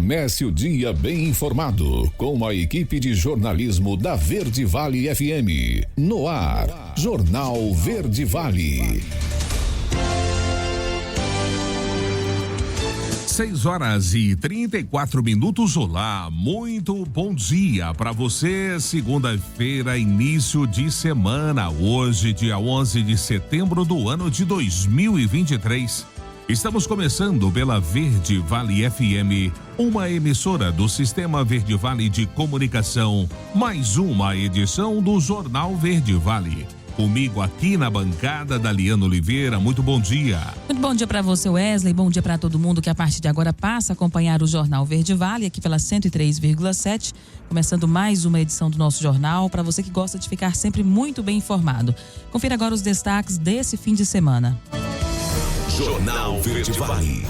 Comece o dia bem informado com a equipe de jornalismo da Verde Vale FM. No ar, Jornal Verde Vale. 6h34. Olá, muito bom dia para você. Segunda-feira, início de semana. Hoje, dia 11 de setembro do ano de 2023. Estamos começando pela Verde Vale FM, uma emissora do Sistema Verde Vale de Comunicação. Mais uma edição do Jornal Verde Vale. Comigo aqui na bancada, Daliano Oliveira. Muito bom dia. Muito bom dia para você, Wesley. Bom dia para todo mundo que a partir de agora passa a acompanhar o Jornal Verde Vale aqui pela 103,7. Começando mais uma edição do nosso jornal para você que gosta de ficar sempre muito bem informado. Confira agora os destaques desse fim de semana. Jornal Verde Vale.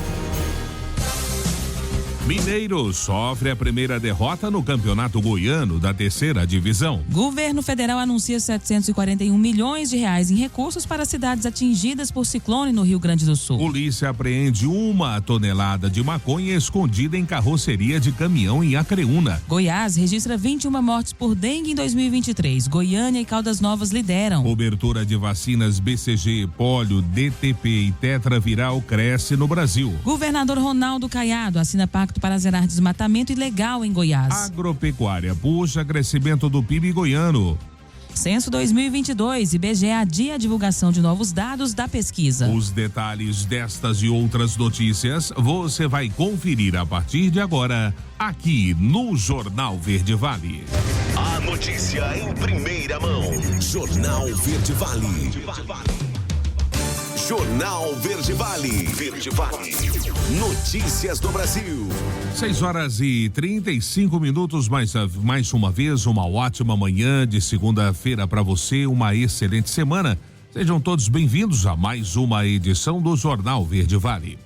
Mineiro sofre a primeira derrota no Campeonato Goiano da terceira divisão. Governo federal anuncia 741 milhões de reais em recursos para cidades atingidas por ciclone no Rio Grande do Sul. Polícia apreende 1 tonelada de maconha escondida em carroceria de caminhão em Acreúna. Goiás registra 21 mortes por dengue em 2023. Goiânia e Caldas Novas lideram. Cobertura de vacinas BCG, pólio, DTP e tetraviral cresce no Brasil. Governador Ronaldo Caiado assina pacto para zerar desmatamento ilegal em Goiás. Agropecuária puxa crescimento do PIB goiano. Censo 2022, IBGE adia a divulgação de novos dados da pesquisa. Os detalhes destas e outras notícias você vai conferir a partir de agora, aqui no Jornal Verde Vale. A notícia em primeira mão. Jornal Verde Vale. Jornal Verde Vale. Verde Vale. Notícias do Brasil. 6h35. Mais uma vez, uma ótima manhã de segunda-feira para você, uma excelente semana. Sejam todos bem-vindos a mais uma edição do Jornal Verde Vale.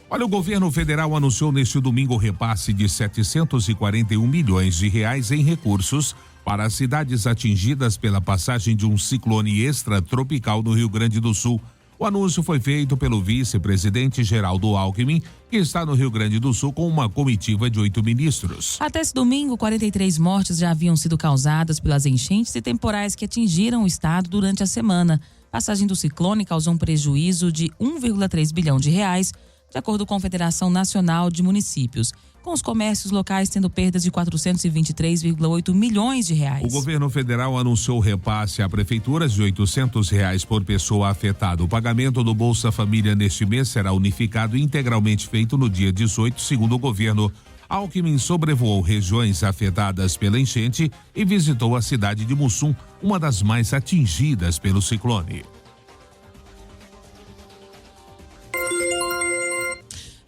Olha, o governo federal anunciou neste domingo o repasse de 741 milhões de reais em recursos para as cidades atingidas pela passagem de um ciclone extratropical no Rio Grande do Sul. O anúncio foi feito pelo vice-presidente Geraldo Alckmin, que está no Rio Grande do Sul com uma comitiva de 8 ministros. Até esse domingo, 43 mortes já haviam sido causadas pelas enchentes e temporais que atingiram o estado durante a semana. A passagem do ciclone causou um prejuízo de 1,3 bilhão de reais, de acordo com a Federação Nacional de Municípios, com os comércios locais tendo perdas de 423,8 milhões de reais. O governo federal anunciou repasse a prefeituras de R$800 por pessoa afetada. O pagamento do Bolsa Família neste mês será unificado e integralmente feito no dia 18, segundo o governo. Alckmin sobrevoou regiões afetadas pela enchente e visitou a cidade de Mussum, uma das mais atingidas pelo ciclone.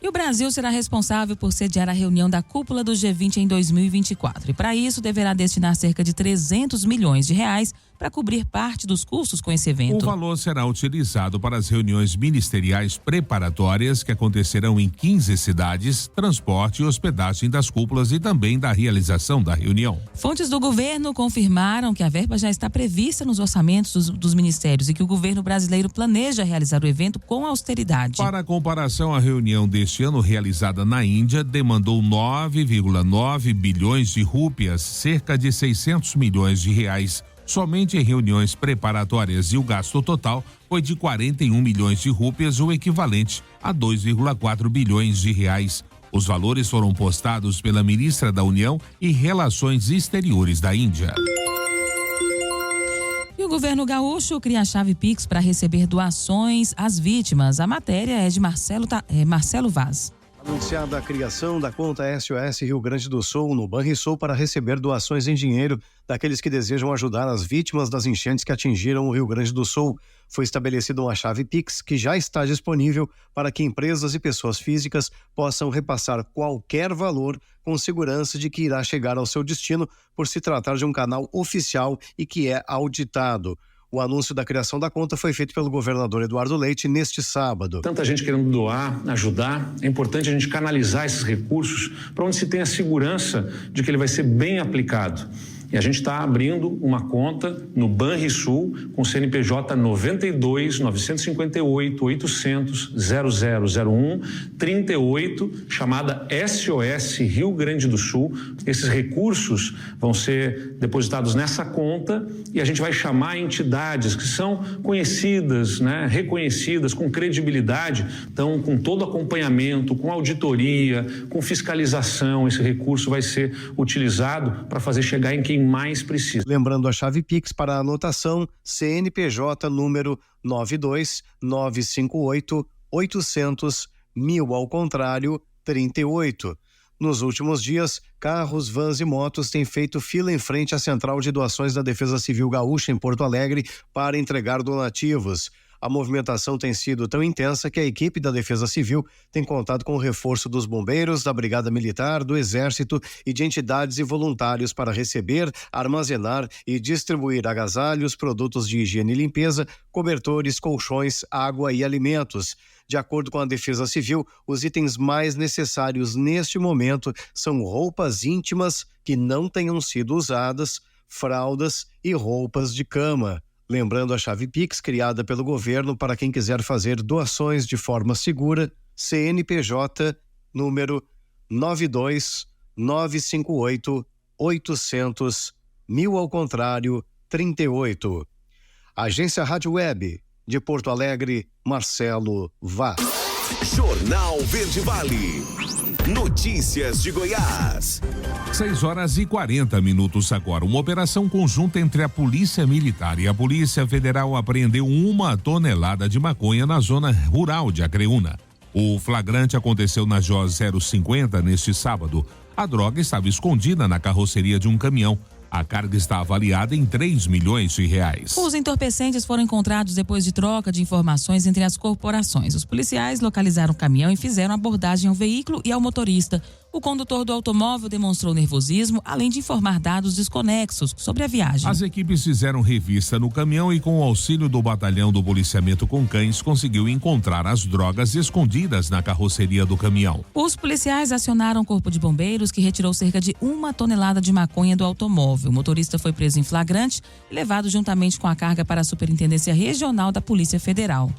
E o Brasil será responsável por sediar a reunião da cúpula do G20 em 2024. E para isso deverá destinar cerca de 300 milhões de reais para cobrir parte dos custos com esse evento. O valor será utilizado para as reuniões ministeriais preparatórias que acontecerão em 15 cidades, transporte e hospedagem das cúpulas e também da realização da reunião. Fontes do governo confirmaram que a verba já está prevista nos orçamentos dos ministérios e que o governo brasileiro planeja realizar o evento com austeridade. Para comparação, a reunião deste ano realizada na Índia demandou 9,9 bilhões de rúpias, cerca de 600 milhões de reais. Somente em reuniões preparatórias, e o gasto total foi de 41 milhões de rúpias, o equivalente a 2,4 bilhões de reais. Os valores foram postados pela ministra da União e Relações Exteriores da Índia. E o governo gaúcho cria a chave Pix para receber doações às vítimas. A matéria é de Marcelo Vaz. Anunciada a criação da conta SOS Rio Grande do Sul no Banrisul para receber doações em dinheiro daqueles que desejam ajudar as vítimas das enchentes que atingiram o Rio Grande do Sul. Foi estabelecida uma chave Pix que já está disponível para que empresas e pessoas físicas possam repassar qualquer valor com segurança de que irá chegar ao seu destino por se tratar de um canal oficial e que é auditado. O anúncio da criação da conta foi feito pelo governador Eduardo Leite neste sábado. Tanta gente querendo doar, ajudar, é importante a gente canalizar esses recursos para onde se tenha segurança de que ele vai ser bem aplicado. E a gente está abrindo uma conta no Banrisul com CNPJ 92 958 800 0001 38, chamada SOS Rio Grande do Sul. Esses recursos vão ser depositados nessa conta e a gente vai chamar entidades que são conhecidas, né, reconhecidas, com credibilidade, então com todo acompanhamento, com auditoria, com fiscalização. Esse recurso vai ser utilizado para fazer chegar em quem mais precisa. Lembrando a chave Pix para a anotação, CNPJ número 92 958 800 1000 ao contrário 38. Nos últimos dias, carros, vans e motos têm feito fila em frente à Central de Doações da Defesa Civil Gaúcha em Porto Alegre para entregar donativos. A movimentação tem sido tão intensa que a equipe da Defesa Civil tem contado com o reforço dos bombeiros, da Brigada Militar, do Exército e de entidades e voluntários para receber, armazenar e distribuir agasalhos, produtos de higiene e limpeza, cobertores, colchões, água e alimentos. De acordo com a Defesa Civil, os itens mais necessários neste momento são roupas íntimas que não tenham sido usadas, fraldas e roupas de cama. Lembrando a chave Pix criada pelo governo para quem quiser fazer doações de forma segura, CNPJ número 92 958 800 1000 ao contrário 38. Agência Rádio Web de Porto Alegre, Marcelo Vaz. Jornal Verde Vale. Notícias de Goiás. 6h40 agora. Uma operação conjunta entre a Polícia Militar e a Polícia Federal apreendeu 1 tonelada de maconha na zona rural de Acreúna. O flagrante aconteceu na JO 050 neste sábado. A droga estava escondida na carroceria de um caminhão. A carga está avaliada em 3 milhões de reais. Os entorpecentes foram encontrados depois de troca de informações entre as corporações. Os policiais localizaram o caminhão e fizeram abordagem ao veículo e ao motorista. O condutor do automóvel demonstrou nervosismo, além de informar dados desconexos sobre a viagem. As equipes fizeram revista no caminhão e, com o auxílio do batalhão do policiamento com cães, conseguiu encontrar as drogas escondidas na carroceria do caminhão. Os policiais acionaram o corpo de bombeiros, que retirou cerca de 1 tonelada de maconha do automóvel. O motorista foi preso em flagrante e levado juntamente com a carga para a Superintendência Regional da Polícia Federal.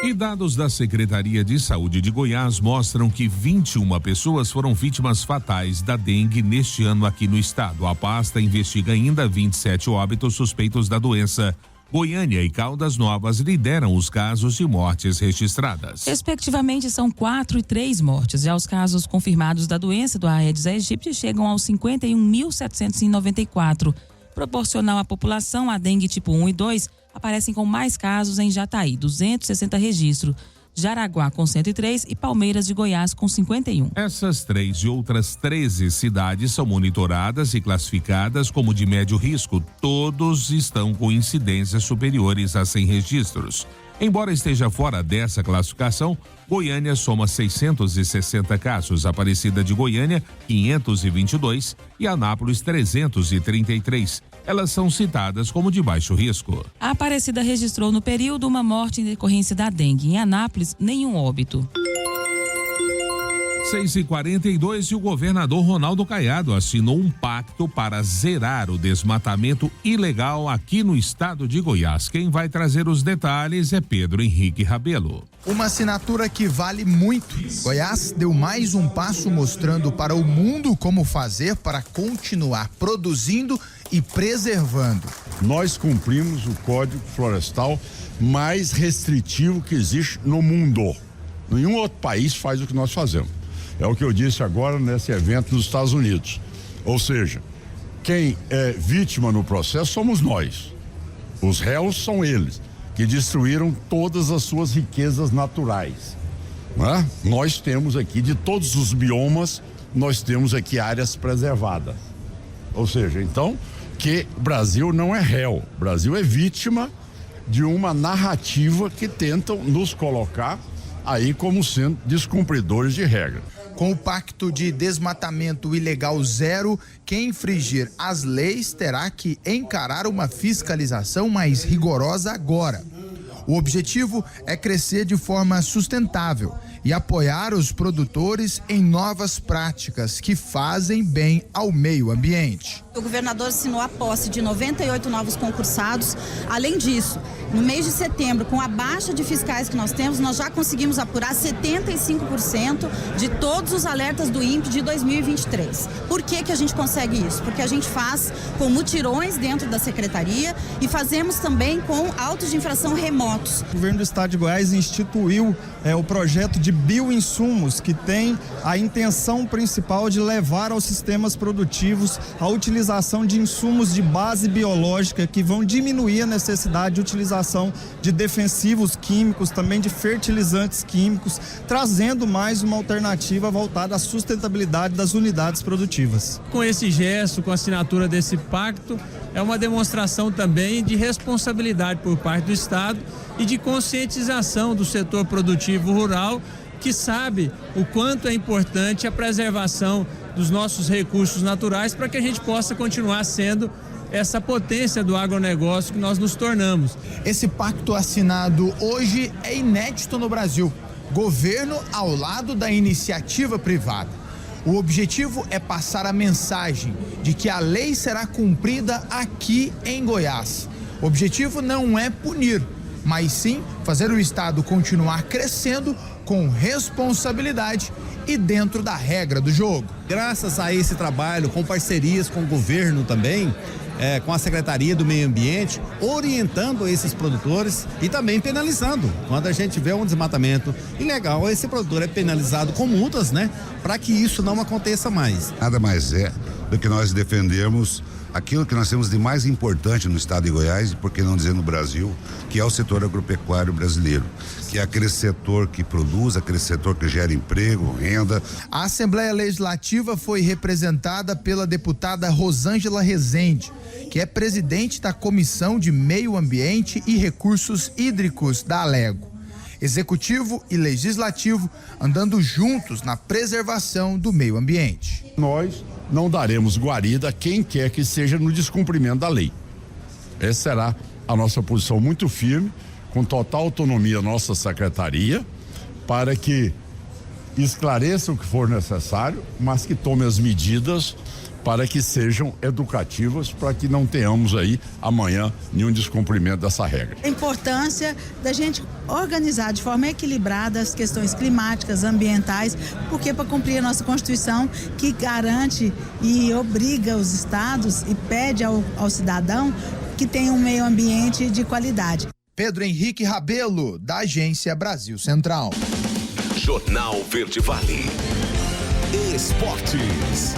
E dados da Secretaria de Saúde de Goiás mostram que 21 pessoas foram vítimas fatais da dengue neste ano aqui no estado. A pasta investiga ainda 27 óbitos suspeitos da doença. Goiânia e Caldas Novas lideram os casos de mortes registradas. Respectivamente, são 4 e 3 mortes. Já os casos confirmados da doença do Aedes aegypti chegam aos 51.794. Proporcional à população, a dengue tipo 1 e 2 aparecem com mais casos em Jataí, 260 registros, Jaraguá com 103 e Palmeiras de Goiás com 51. Essas 3 e outras 13 cidades são monitoradas e classificadas como de médio risco. Todos estão com incidências superiores a 100 registros. Embora esteja fora dessa classificação, Goiânia soma 660 casos, Aparecida de Goiânia 522 e Anápolis 333. Elas são citadas como de baixo risco. A Aparecida registrou no período uma morte em decorrência da dengue. Em Anápolis, nenhum óbito. 6h42 e o governador Ronaldo Caiado assinou um pacto para zerar o desmatamento ilegal aqui no estado de Goiás. Quem vai trazer os detalhes é Pedro Henrique Rabelo. Uma assinatura que vale muito. Goiás deu mais um passo mostrando para o mundo como fazer para continuar produzindo e preservando. Nós cumprimos o Código Florestal mais restritivo que existe no mundo. Nenhum outro país faz o que nós fazemos. É o que eu disse agora nesse evento nos Estados Unidos. Ou seja, quem é vítima no processo somos nós. Os réus são eles, que destruíram todas as suas riquezas naturais. Né? Nós temos aqui, de todos os biomas, nós temos aqui áreas preservadas. Ou seja, então, que o Brasil não é réu. O Brasil é vítima de uma narrativa que tentam nos colocar aí como sendo descumpridores de regra. Com o pacto de desmatamento ilegal zero, quem infringir as leis terá que encarar uma fiscalização mais rigorosa agora. O objetivo é crescer de forma sustentável, e apoiar os produtores em novas práticas que fazem bem ao meio ambiente. O governador assinou a posse de 98 novos concursados. Além disso, no mês de setembro, com a baixa de fiscais que nós temos, nós já conseguimos apurar 75% de todos os alertas do INPE de 2023. Por que a gente consegue isso? Porque a gente faz com mutirões dentro da secretaria e fazemos também com autos de infração remotos. O governo do estado de Goiás instituiu o projeto de bioinsumos, que tem a intenção principal de levar aos sistemas produtivos a utilização de insumos de base biológica que vão diminuir a necessidade de utilização de defensivos químicos, também de fertilizantes químicos, trazendo mais uma alternativa voltada à sustentabilidade das unidades produtivas. Com esse gesto, com a assinatura desse pacto, é uma demonstração também de responsabilidade por parte do Estado e de conscientização do setor produtivo rural, que sabe o quanto é importante a preservação dos nossos recursos naturais para que a gente possa continuar sendo essa potência do agronegócio que nós nos tornamos. Esse pacto assinado hoje é inédito no Brasil. Governo ao lado da iniciativa privada. O objetivo é passar a mensagem de que a lei será cumprida aqui em Goiás. O objetivo não é punir, mas sim fazer o Estado continuar crescendo com responsabilidade e dentro da regra do jogo. Graças a esse trabalho, com parcerias com o governo também, com a Secretaria do Meio Ambiente, orientando esses produtores e também penalizando. Quando a gente vê um desmatamento ilegal, esse produtor é penalizado com multas, né? Para que isso não aconteça mais. Nada mais é do que nós defendermos aquilo que nós temos de mais importante no estado de Goiás, e por que não dizer no Brasil, que é o setor agropecuário brasileiro, que é aquele setor que produz, aquele setor que gera emprego, renda. A Assembleia Legislativa foi representada pela deputada Rosângela Rezende, que é presidente da Comissão de Meio Ambiente e Recursos Hídricos da Alego. Executivo e Legislativo andando juntos na preservação do meio ambiente. Nós não daremos guarida a quem quer que seja no descumprimento da lei. Essa será a nossa posição muito firme, com total autonomia nossa secretaria, para que esclareça o que for necessário, mas que tome as medidas para que sejam educativas, para que não tenhamos aí amanhã nenhum descumprimento dessa regra. A importância da gente organizar de forma equilibrada as questões climáticas, ambientais, porque para cumprir a nossa Constituição, que garante e obriga os estados e pede ao cidadão que tenha um meio ambiente de qualidade. Pedro Henrique Rabelo, da Agência Brasil Central. Jornal Verde Vale. Esportes.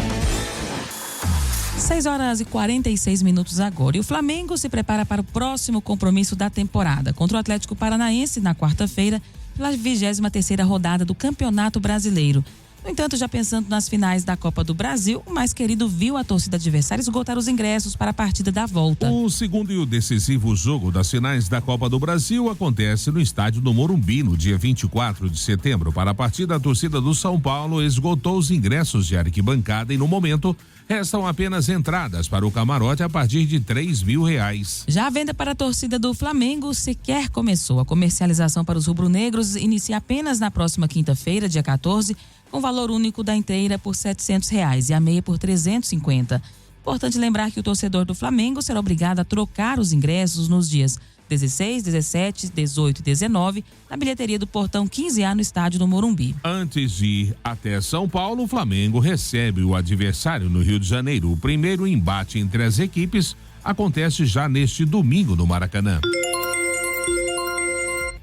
6h46 agora. E o Flamengo se prepara para o próximo compromisso da temporada contra o Atlético Paranaense na quarta-feira, pela 23ª rodada do Campeonato Brasileiro. No entanto, já pensando nas finais da Copa do Brasil, o mais querido viu a torcida adversária esgotar os ingressos para a partida da volta. O segundo e o decisivo jogo das finais da Copa do Brasil acontece no estádio do Morumbi, no dia 24 de setembro. Para a partida, a torcida do São Paulo esgotou os ingressos de arquibancada e, no momento, restam apenas entradas para o camarote a partir de R$3.000. Já a venda para a torcida do Flamengo sequer começou. A comercialização para os rubro-negros inicia apenas na próxima quinta-feira, dia 14, com valor único da inteira por R$700 e a meia por R$350. Importante lembrar que o torcedor do Flamengo será obrigado a trocar os ingressos nos dias 16, 17, 18 e 19 na bilheteria do Portão 15A no estádio do Morumbi. Antes de ir até São Paulo, o Flamengo recebe o adversário no Rio de Janeiro. O primeiro embate entre as equipes acontece já neste domingo no Maracanã.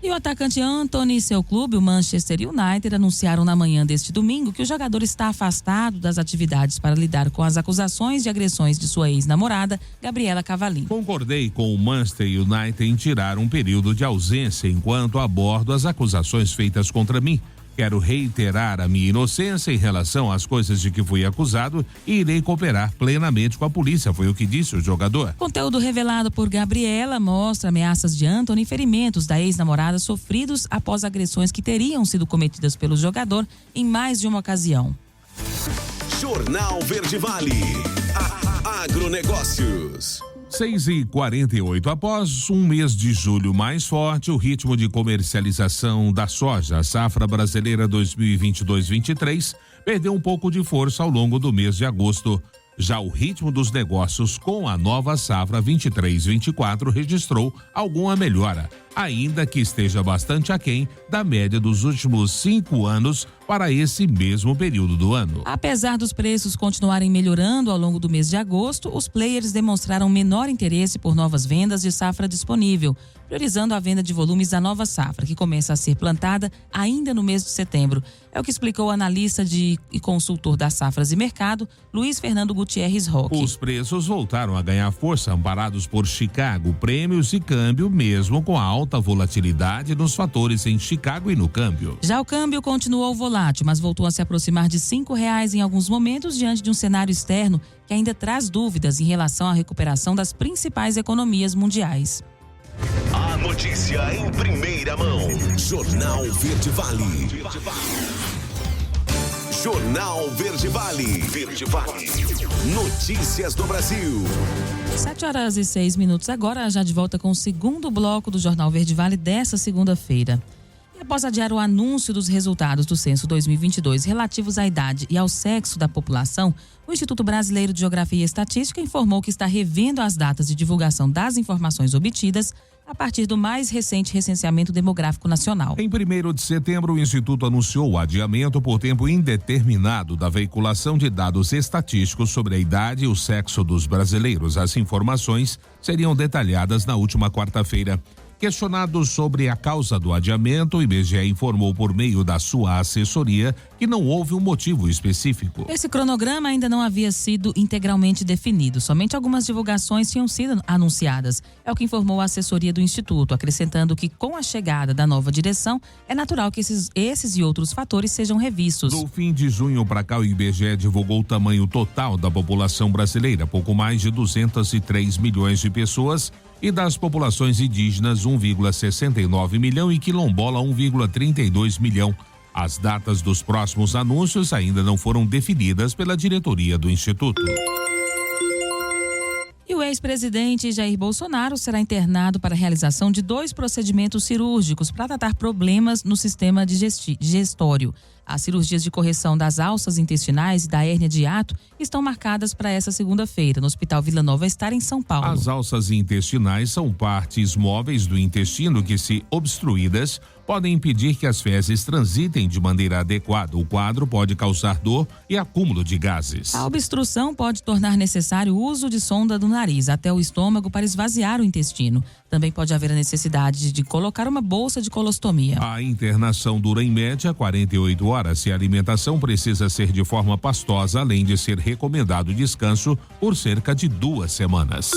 E o atacante Antony e seu clube, o Manchester United, anunciaram na manhã deste domingo que o jogador está afastado das atividades para lidar com as acusações de agressões de sua ex-namorada, Gabriela Cavallin. Concordei com o Manchester United em tirar um período de ausência enquanto abordo as acusações feitas contra mim. Quero reiterar a minha inocência em relação às coisas de que fui acusado e irei cooperar plenamente com a polícia, foi o que disse o jogador. Conteúdo revelado por Gabriela mostra ameaças de Antony e ferimentos da ex-namorada sofridos após agressões que teriam sido cometidas pelo jogador em mais de uma ocasião. Jornal Verde Vale. Agronegócios. 6h48. Após um mês de julho mais forte, o ritmo de comercialização da soja, a safra brasileira 2022-23, perdeu um pouco de força ao longo do mês de agosto. Já o ritmo dos negócios com a nova safra 23-24 registrou alguma melhora, ainda que esteja bastante aquém da média dos últimos 5 anos para esse mesmo período do ano. Apesar dos preços continuarem melhorando ao longo do mês de agosto, os players demonstraram menor interesse por novas vendas de safra disponível, priorizando a venda de volumes da nova safra, que começa a ser plantada ainda no mês de setembro. É o que explicou o analista e consultor das safras e mercado, Luiz Fernando Gutierrez Roque. Os preços voltaram a ganhar força, amparados por Chicago, prêmios e câmbio, mesmo com a alta volatilidade nos fatores em Chicago e no câmbio. Já o câmbio continuou volátil, mas voltou a se aproximar de R$5 em alguns momentos, diante de um cenário externo que ainda traz dúvidas em relação à recuperação das principais economias mundiais. A notícia em primeira mão. Jornal Verde Vale. Jornal Verde Vale. Verde Vale. Notícias do Brasil. 7h06 agora, já de volta com o segundo bloco do Jornal Verde Vale dessa segunda-feira. E após adiar o anúncio dos resultados do censo 2022 relativos à idade e ao sexo da população, o Instituto Brasileiro de Geografia e Estatística informou que está revendo as datas de divulgação das informações obtidas a partir do mais recente recenseamento demográfico nacional. Em 1º de setembro, o Instituto anunciou o adiamento por tempo indeterminado da veiculação de dados estatísticos sobre a idade e o sexo dos brasileiros. As informações seriam detalhadas na última quarta-feira. Questionado sobre a causa do adiamento, o IBGE informou por meio da sua assessoria que não houve um motivo específico. Esse cronograma ainda não havia sido integralmente definido, somente algumas divulgações tinham sido anunciadas. É o que informou a assessoria do Instituto, acrescentando que com a chegada da nova direção, é natural que esses e outros fatores sejam revistos. Do fim de junho para cá, o IBGE divulgou o tamanho total da população brasileira, pouco mais de 203 milhões de pessoas, e das populações indígenas 1,69 milhão e quilombola 1,32 milhão. As datas dos próximos anúncios ainda não foram definidas pela diretoria do Instituto. E o ex-presidente Jair Bolsonaro será internado para a realização de 2 procedimentos cirúrgicos para tratar problemas no sistema digestório. As cirurgias de correção das alças intestinais e da hérnia de hiato estão marcadas para essa segunda-feira no Hospital Vila Nova Estar, em São Paulo. As alças intestinais são partes móveis do intestino que, se obstruídas, podem impedir que as fezes transitem de maneira adequada. O quadro pode causar dor e acúmulo de gases. A obstrução pode tornar necessário o uso de sonda do nariz até o estômago para esvaziar o intestino. Também pode haver a necessidade de colocar uma bolsa de colostomia. A internação dura em média 48 horas e a alimentação precisa ser de forma pastosa, além de ser recomendado descanso por cerca de 2 semanas.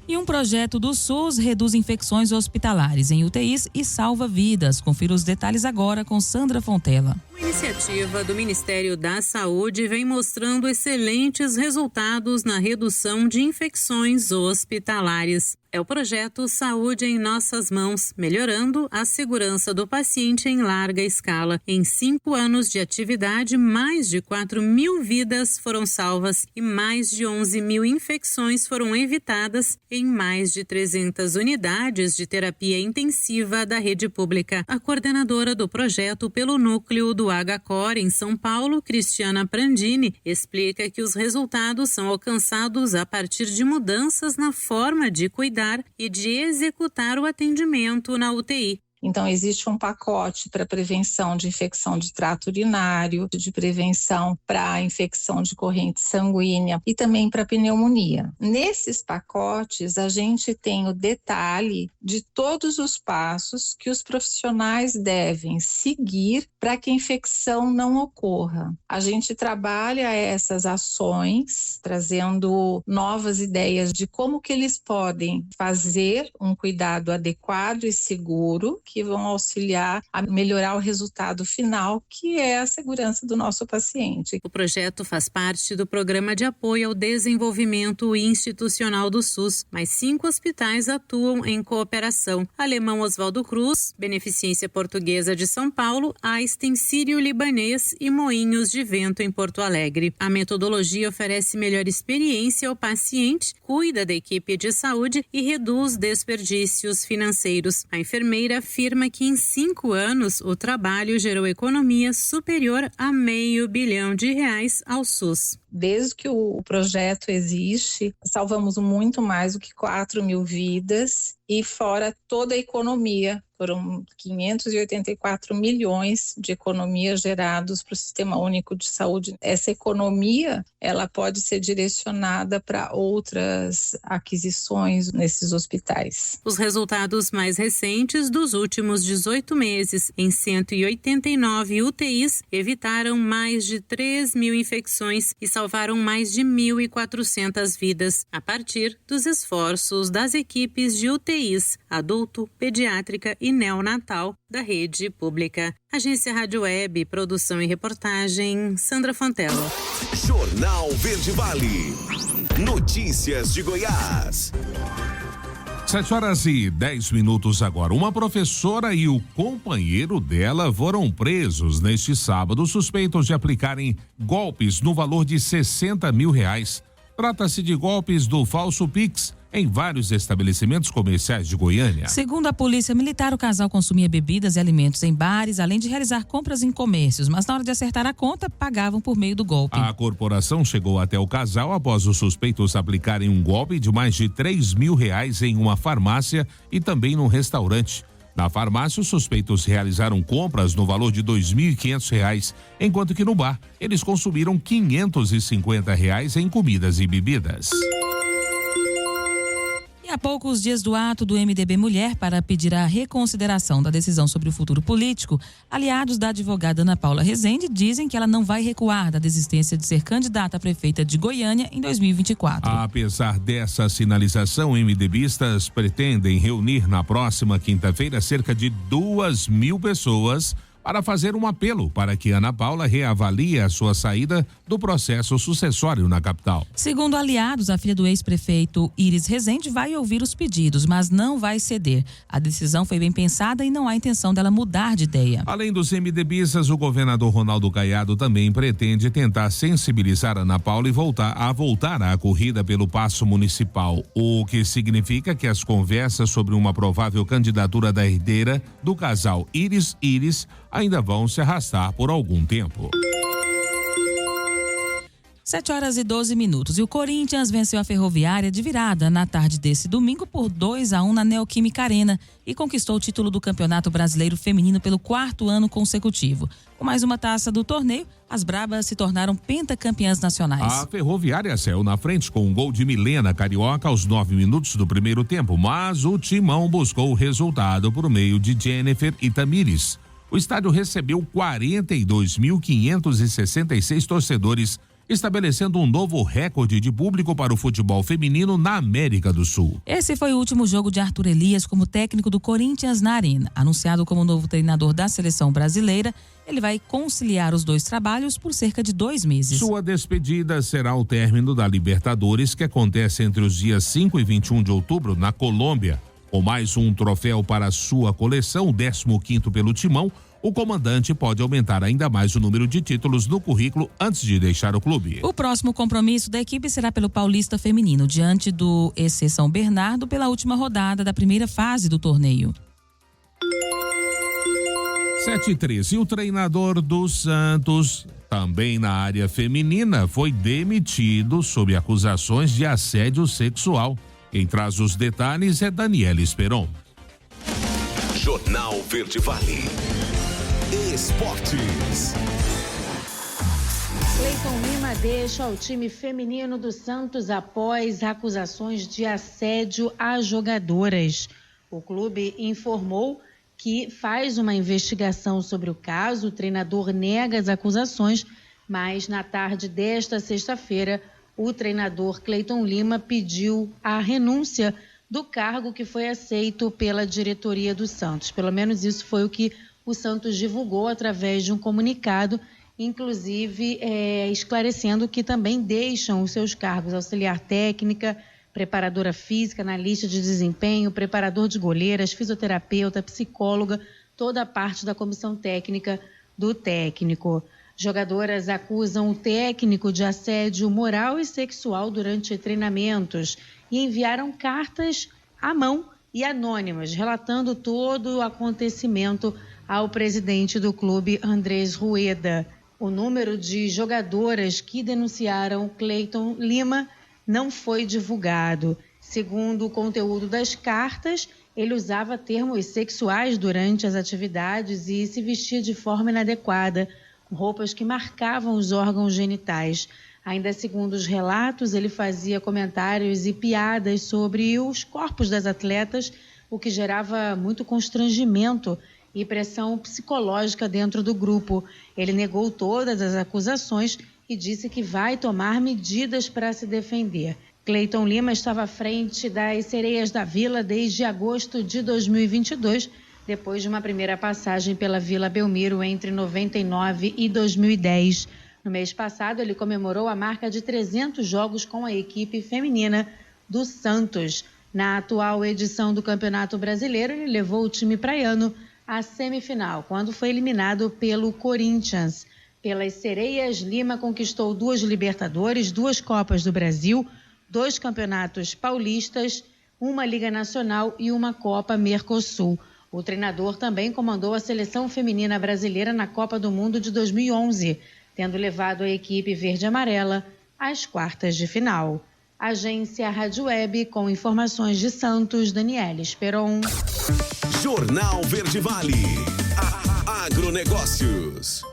E um projeto do SUS reduz infecções hospitalares em UTIs e salva vidas. Confira os detalhes agora com Sandra Fontela. A iniciativa do Ministério da Saúde vem mostrando excelentes resultados na redução de infecções hospitalares. É o projeto Saúde em Nossas Mãos, melhorando a segurança do paciente em larga escala. Em 5 anos de atividade, mais de 4.000 vidas foram salvas e mais de 11.000 infecções foram evitadas em mais de 300 unidades de terapia intensiva da rede pública. A coordenadora do projeto pelo núcleo do HCOR em São Paulo, Cristiana Prandini, explica que os resultados são alcançados a partir de mudanças na forma de cuidar e de executar o atendimento na UTI. Então, existe um pacote para prevenção de infecção de trato urinário, de prevenção para infecção de corrente sanguínea e também para pneumonia. Nesses pacotes, a gente tem o detalhe de todos os passos que os profissionais devem seguir para que a infecção não ocorra. A gente trabalha essas ações, trazendo novas ideias de como que eles podem fazer um cuidado adequado e seguro, que vão auxiliar a melhorar o resultado final, que é a segurança do nosso paciente. O projeto faz parte do Programa de Apoio ao Desenvolvimento Institucional do SUS, mas 5 hospitais atuam em cooperação: Alemão Oswaldo Cruz, Beneficência Portuguesa de São Paulo, Einstein Sírio-Libanês e Moinhos de Vento em Porto Alegre. A metodologia oferece melhor experiência ao paciente, cuida da equipe de saúde e reduz desperdícios financeiros. A enfermeira afirma que em 5 anos o trabalho gerou economia superior a R$500 bilhão ao SUS. Desde que o projeto existe, salvamos muito mais do que 4.000 vidas e fora toda a economia. Foram 584 milhões de economia gerados para o Sistema Único de Saúde. Essa economia, ela pode ser direcionada para outras aquisições nesses hospitais. Os resultados mais recentes dos últimos 18 meses, em 189 UTIs, evitaram mais de 3.000 infecções e salvaram mais de 1.400 vidas, a partir dos esforços das equipes de UTIs, adulto, pediátrica e neonatal da rede pública. Agência Rádio Web, produção e reportagem, Sandra Fontela. Jornal Verde Vale. Notícias de Goiás. 7h10 agora. Uma professora e o companheiro dela foram presos neste sábado, suspeitos de aplicarem golpes no valor de R$60 mil. Trata-se de golpes do falso Pix em vários estabelecimentos comerciais de Goiânia. Segundo a Polícia Militar, o casal consumia bebidas e alimentos em bares, além de realizar compras em comércios, mas na hora de acertar a conta, pagavam por meio do golpe. A corporação chegou até o casal após os suspeitos aplicarem um golpe de mais de R$3 mil em uma farmácia e também num restaurante. Na farmácia, os suspeitos realizaram compras no valor de R$2.500, enquanto que no bar, eles consumiram R$550 em comidas e bebidas. A poucos dias do ato do MDB Mulher para pedir a reconsideração da decisão sobre o futuro político, aliados da advogada Ana Paula Rezende dizem que ela não vai recuar da desistência de ser candidata a prefeita de Goiânia em 2024. Apesar dessa sinalização, MDBistas pretendem reunir na próxima quinta-feira cerca de 2.000 pessoas para fazer um apelo para que Ana Paula reavalie a sua saída do processo sucessório na capital. Segundo aliados, a filha do ex-prefeito Iris Rezende vai ouvir os pedidos, mas não vai ceder. A decisão foi bem pensada e não há intenção dela mudar de ideia. Além dos MDBistas, o governador Ronaldo Caiado também pretende tentar sensibilizar Ana Paula e voltar à corrida pelo Paço Municipal, o que significa que as conversas sobre uma provável candidatura da herdeira do casal Iris ainda vão se arrastar por algum tempo. 7h12. E o Corinthians venceu a Ferroviária de virada na tarde desse domingo por 2-1 na Neoquímica Arena e conquistou o título do Campeonato Brasileiro Feminino pelo 4º ano consecutivo. Com mais uma taça do torneio, as Brabas se tornaram pentacampeãs nacionais. A Ferroviária saiu na frente com um gol de Milena Carioca aos 9 minutos do primeiro tempo, mas o Timão buscou o resultado por meio de Jennifer e Tamires. O estádio recebeu 42.566 torcedores, estabelecendo um novo recorde de público para o futebol feminino na América do Sul. Esse foi o último jogo de Arthur Elias como técnico do Corinthians na Arena. Anunciado como novo treinador da seleção brasileira, ele vai conciliar os dois trabalhos por cerca de 2 meses. Sua despedida será o término da Libertadores, que acontece entre os dias 5 e 21 de outubro na Colômbia. Com mais um troféu para sua coleção, o 15º pelo Timão, o comandante pode aumentar ainda mais o número de títulos no currículo antes de deixar o clube. O próximo compromisso da equipe será pelo Paulista Feminino, diante do EC São Bernardo, pela última rodada da primeira fase do torneio. 7h13. O treinador do Santos, também na área feminina, foi demitido sob acusações de assédio sexual. Quem traz os detalhes é Daniela Esperon. Jornal Verde Vale. Esportes. Cleiton Lima deixa o time feminino do Santos após acusações de assédio a jogadoras. O clube informou que faz uma investigação sobre o caso. O treinador nega as acusações, mas na tarde desta sexta-feira, o treinador Cleiton Lima pediu a renúncia do cargo que foi aceito pela diretoria do Santos. Pelo menos isso foi o que o Santos divulgou através de um comunicado, inclusive esclarecendo que também deixam os seus cargos auxiliar técnica, preparadora física, analista de desempenho, preparador de goleiras, fisioterapeuta, psicóloga, toda a parte da comissão técnica do técnico. Jogadoras acusam o técnico de assédio moral e sexual durante treinamentos e enviaram cartas à mão e anônimas, relatando todo o acontecimento ao presidente do clube, Andrés Rueda. O número de jogadoras que denunciaram Cleiton Lima não foi divulgado. Segundo o conteúdo das cartas, ele usava termos sexuais durante as atividades e se vestia de forma inadequada, com roupas que marcavam os órgãos genitais. Ainda segundo os relatos, ele fazia comentários e piadas sobre os corpos das atletas, o que gerava muito constrangimento e pressão psicológica dentro do grupo. Ele negou todas as acusações e disse que vai tomar medidas para se defender. Cleiton Lima estava à frente das Sereias da Vila desde agosto de 2022, depois de uma primeira passagem pela Vila Belmiro entre 99 e 2010. No mês passado, ele comemorou a marca de 300 jogos com a equipe feminina do Santos. Na atual edição do Campeonato Brasileiro, ele levou o time praiano à semifinal, quando foi eliminado pelo Corinthians. Pelas Sereias, Lima conquistou 2 Libertadores, 2 Copas do Brasil, 2 Campeonatos Paulistas, 1 Liga Nacional e 1 Copa Mercosul. O treinador também comandou a seleção feminina brasileira na Copa do Mundo de 2011, tendo levado a equipe verde-amarela às quartas de final. Agência Rádio Web, com informações de Santos, Daniela Esperon. Jornal Verde Vale. Agronegócios.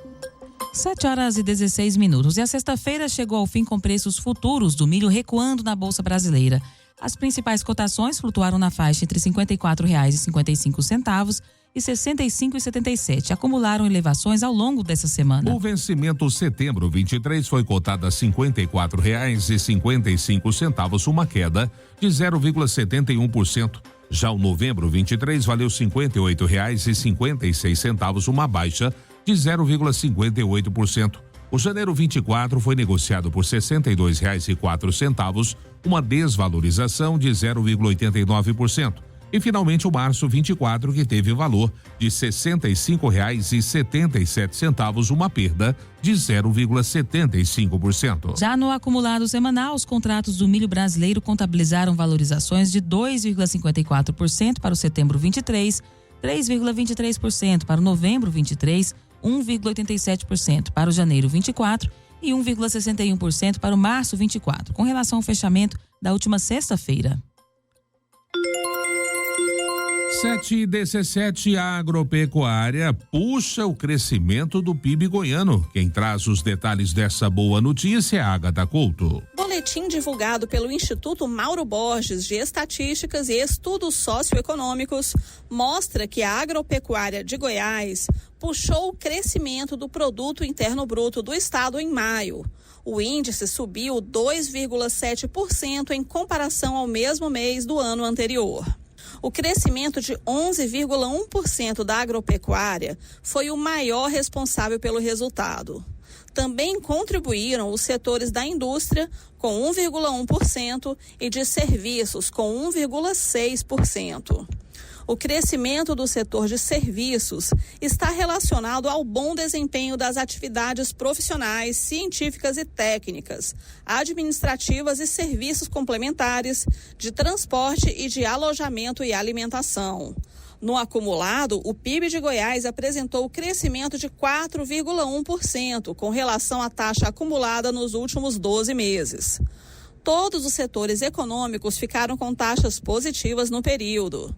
7h16. E a sexta-feira chegou ao fim com preços futuros do milho recuando na Bolsa Brasileira. As principais cotações flutuaram na faixa entre R$ 54,55 e R$ 65,77. Acumularam elevações ao longo dessa semana. O vencimento setembro 23 foi cotado a R$ 54,55, uma queda de 0,71%. Já o novembro 23 valeu R$ 58,56, uma baixa de 0,58%. O janeiro 24 foi negociado por R$ 62,04, uma desvalorização de 0,89%. E finalmente o março 24, que teve valor de R$ 65,77, uma perda de 0,75%. Já no acumulado semanal, os contratos do milho brasileiro contabilizaram valorizações de 2,54% para o setembro 23, 3,23% para o novembro 23, 1,87% para o janeiro 24 e 1,61% para o março 24, com relação ao fechamento da última sexta-feira. 7h17, a agropecuária puxa o crescimento do PIB goiano. Quem traz os detalhes dessa boa notícia é a Agatha Couto. Boletim divulgado pelo Instituto Mauro Borges de Estatísticas e Estudos Socioeconômicos mostra que a agropecuária de Goiás puxou o crescimento do Produto Interno Bruto do estado em maio. O índice subiu 2,7% em comparação ao mesmo mês do ano anterior. O crescimento de 11,1% da agropecuária foi o maior responsável pelo resultado. Também contribuíram os setores da indústria, com 1,1%, e de serviços, com 1,6%. O crescimento do setor de serviços está relacionado ao bom desempenho das atividades profissionais, científicas e técnicas, administrativas e serviços complementares, de transporte e de alojamento e alimentação. No acumulado, o PIB de Goiás apresentou crescimento de 4,1% com relação à taxa acumulada nos últimos 12 meses. Todos os setores econômicos ficaram com taxas positivas no período.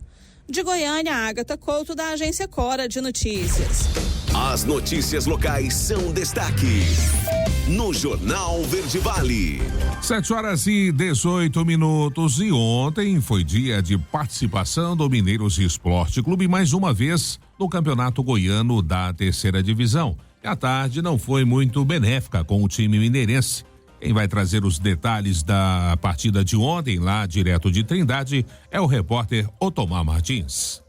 De Goiânia, Agatha Couto, da Agência Cora de Notícias. As notícias locais são destaque no Jornal Verde Vale. 7h18. E ontem foi dia de participação do Mineiros Esporte Clube mais uma vez no Campeonato Goiano da Terceira Divisão. E a tarde não foi muito benéfica com o time mineirense. Quem vai trazer os detalhes da partida de ontem, lá direto de Trindade, é o repórter Otomar Martins.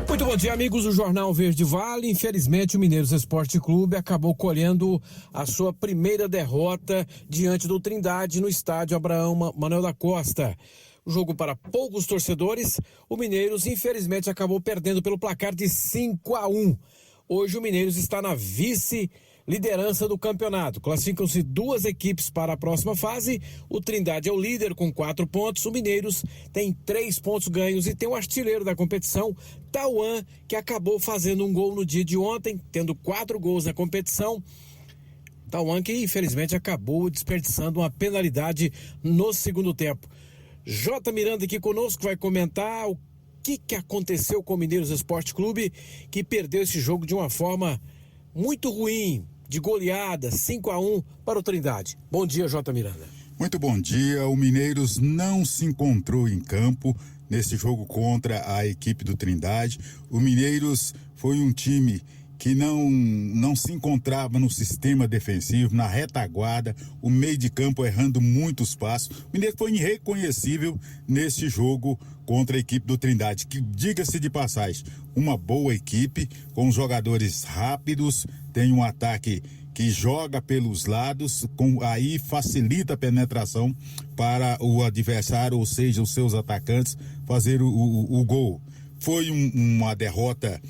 Muito bom dia, amigos do Jornal Verde Vale. Infelizmente, o Mineiros Esporte Clube acabou colhendo a sua primeira derrota diante do Trindade no estádio Abraão Manuel da Costa. O jogo para poucos torcedores, o Mineiros infelizmente acabou perdendo pelo placar de 5-1. Hoje o Mineiros está na vice-liderança do campeonato. Classificam-se 2 equipes para a próxima fase. O Trindade é o líder com 4 pontos. O Mineiros tem 3 pontos ganhos e tem o artilheiro da competição, Tauan, que acabou fazendo um gol no dia de ontem, tendo 4 gols na competição. Tauan que infelizmente acabou desperdiçando uma penalidade no segundo tempo. J. Miranda aqui conosco vai comentar o que aconteceu com o Mineiros Esporte Clube, que perdeu esse jogo de uma forma muito ruim, de goleada, 5-1 para o Trindade. Bom dia, J. Miranda. Muito bom dia. O Mineiros não se encontrou em campo nesse jogo contra a equipe do Trindade. O Mineiros foi um time que não se encontrava no sistema defensivo, na retaguarda, o meio de campo errando muitos passos. O Mineiro foi irreconhecível nesse jogo contra a equipe do Trindade, que, diga-se de passagem, uma boa equipe, com jogadores rápidos, tem um ataque que joga pelos lados, aí facilita a penetração para o adversário, ou seja, os seus atacantes, fazer o gol. Foi uma derrota,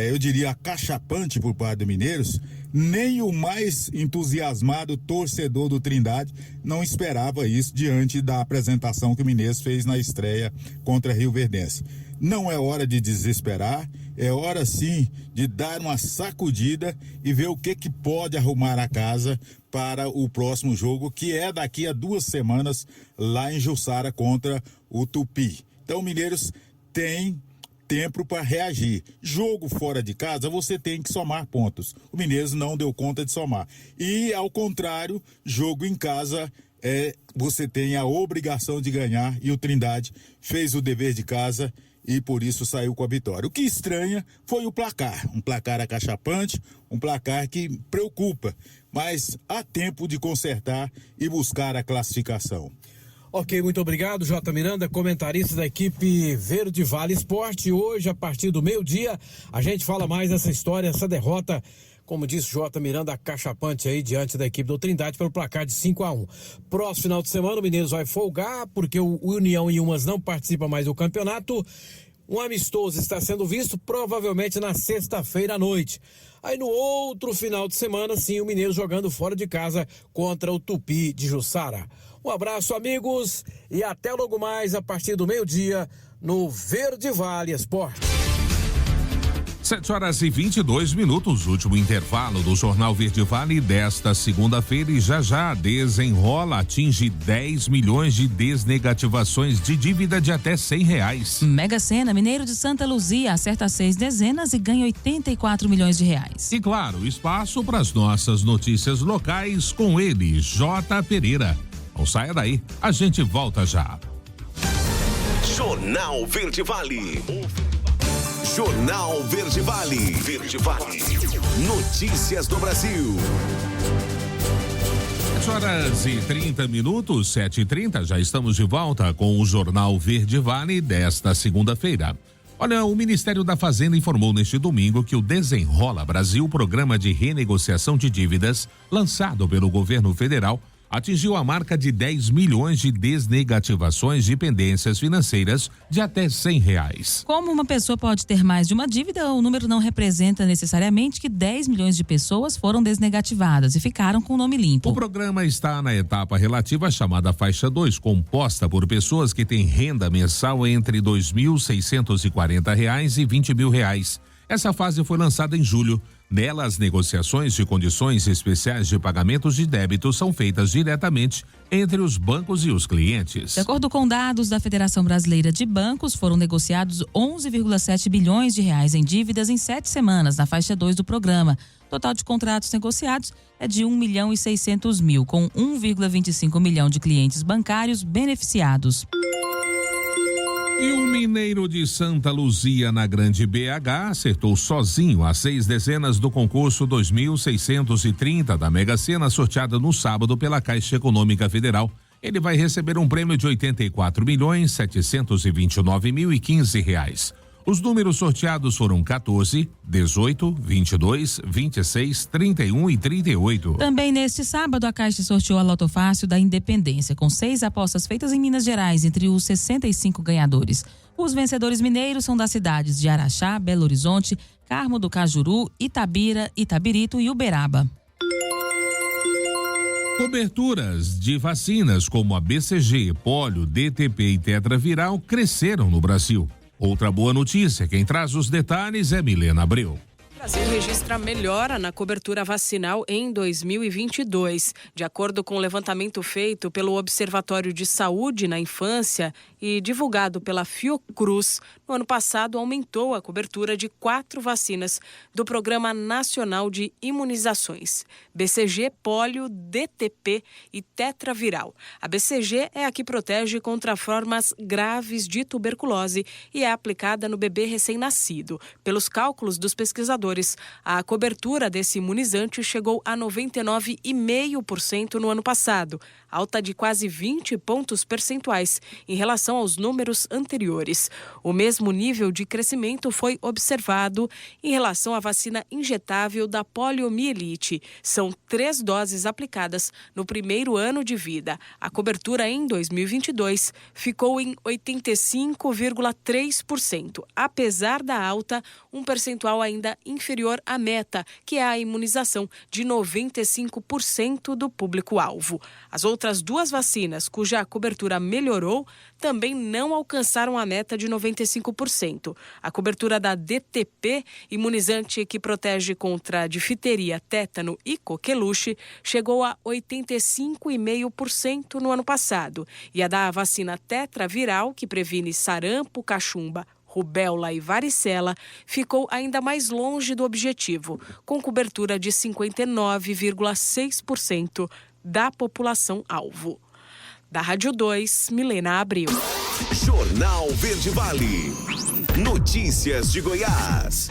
eu diria, acachapante por parte do Mineiros. Nem o mais entusiasmado torcedor do Trindade não esperava isso diante da apresentação que o Mineiros fez na estreia contra a Rioverdense. Não é hora de desesperar, é hora sim de dar uma sacudida e ver o que pode arrumar a casa para o próximo jogo, que é daqui a 2 semanas lá em Jussara contra o Tupi. Então o Mineiros tem tempo para reagir. Jogo fora de casa, você tem que somar pontos. O Mineiros não deu conta de somar. E, ao contrário, jogo em casa, você tem a obrigação de ganhar, e o Trindade fez o dever de casa e por isso saiu com a vitória. O que estranha foi o placar. Um placar acachapante, um placar que preocupa, mas há tempo de consertar e buscar a classificação. Ok, muito obrigado, J. Miranda, comentarista da equipe Verde Vale Esporte. Hoje, a partir do meio-dia, a gente fala mais dessa história, essa derrota, como disse J. Miranda, acachapante aí diante da equipe do Trindade pelo placar de 5-1. Próximo final de semana, o Mineiros vai folgar, porque o União e Umas não participa mais do campeonato. Um amistoso está sendo visto provavelmente na sexta-feira à noite. Aí no outro final de semana, sim, o Mineiros jogando fora de casa contra o Tupi de Jussara. Um abraço, amigos, e até logo mais a partir do meio-dia no Verde Vale Esporte. 7h22, último intervalo do Jornal Verde Vale desta segunda-feira, e já Desenrola atinge 10 milhões de desnegativações de dívida de até R$100. Mega Sena, Mineiro de Santa Luzia, acerta 6 dezenas e ganha 84 milhões de reais. E claro, espaço para as nossas notícias locais com ele, J. Pereira. Não saia daí, a gente volta já. Jornal Verde Vale. Jornal Verde Vale. Verde Vale. Notícias do Brasil. 7h30, 7h30, já estamos de volta com o Jornal Verde Vale desta segunda-feira. Olha, o Ministério da Fazenda informou neste domingo que o Desenrola Brasil, programa de renegociação de dívidas lançado pelo governo federal, atingiu a marca de 10 milhões de desnegativações de pendências financeiras de até R$100. Como uma pessoa pode ter mais de uma dívida, o número não representa necessariamente que 10 milhões de pessoas foram desnegativadas e ficaram com o nome limpo. O programa está na etapa relativa à chamada faixa 2, composta por pessoas que têm renda mensal entre R$ 2.640 e R$ 20 mil. Essa fase foi lançada em julho. Nela, as negociações de condições especiais de pagamentos de débitos são feitas diretamente entre os bancos e os clientes. De acordo com dados da Federação Brasileira de Bancos, foram negociados 11,7 bilhões de reais em dívidas em 7 semanas na faixa 2 do programa. O total de contratos negociados é de 1.600.000, com 1,25 milhão de clientes bancários beneficiados. E o mineiro de Santa Luzia, na Grande BH, acertou sozinho as 6 dezenas do concurso 2.630 da Mega Sena, sorteada no sábado pela Caixa Econômica Federal. Ele vai receber um prêmio de R$84.729.015. Os números sorteados foram 14, 18, 22, 26, 31 e 38. Também neste sábado, a Caixa sorteou a Loto Fácil da Independência, com 6 apostas feitas em Minas Gerais, entre os 65 ganhadores. Os vencedores mineiros são das cidades de Araxá, Belo Horizonte, Carmo do Cajuru, Itabira, Itabirito e Uberaba. Coberturas de vacinas como a BCG, Polio, DTP e Tetraviral cresceram no Brasil. Outra boa notícia, quem traz os detalhes é Milena Abreu. O Brasil registra melhora na cobertura vacinal em 2022. De acordo com o levantamento feito pelo Observatório de Saúde na Infância e divulgado pela Fiocruz, no ano passado aumentou a cobertura de 4 vacinas do Programa Nacional de Imunizações: BCG, Polio, DTP e Tetraviral. A BCG é a que protege contra formas graves de tuberculose e é aplicada no bebê recém-nascido. Pelos cálculos dos pesquisadores, a cobertura desse imunizante chegou a 99,5% no ano passado, alta de quase 20 pontos percentuais em relação aos números anteriores. O mesmo nível de crescimento foi observado em relação à vacina injetável da poliomielite. São 3 doses aplicadas no primeiro ano de vida. A cobertura em 2022 ficou em 85,3%. Apesar da alta, um percentual ainda inferior à meta, que é a imunização de 95% do público-alvo. As outras 2 vacinas, cuja cobertura melhorou, também não alcançaram a meta de 95%. A cobertura da DTP, imunizante que protege contra difteria, tétano e coqueluche, chegou a 85,5% no ano passado. E a da vacina Tetraviral, que previne sarampo, cachumba, rubéola e varicela, ficou ainda mais longe do objetivo, com cobertura de 59,6% da população-alvo. Da Rádio 2, Milena Abreu. Jornal Verde Vale. Notícias de Goiás.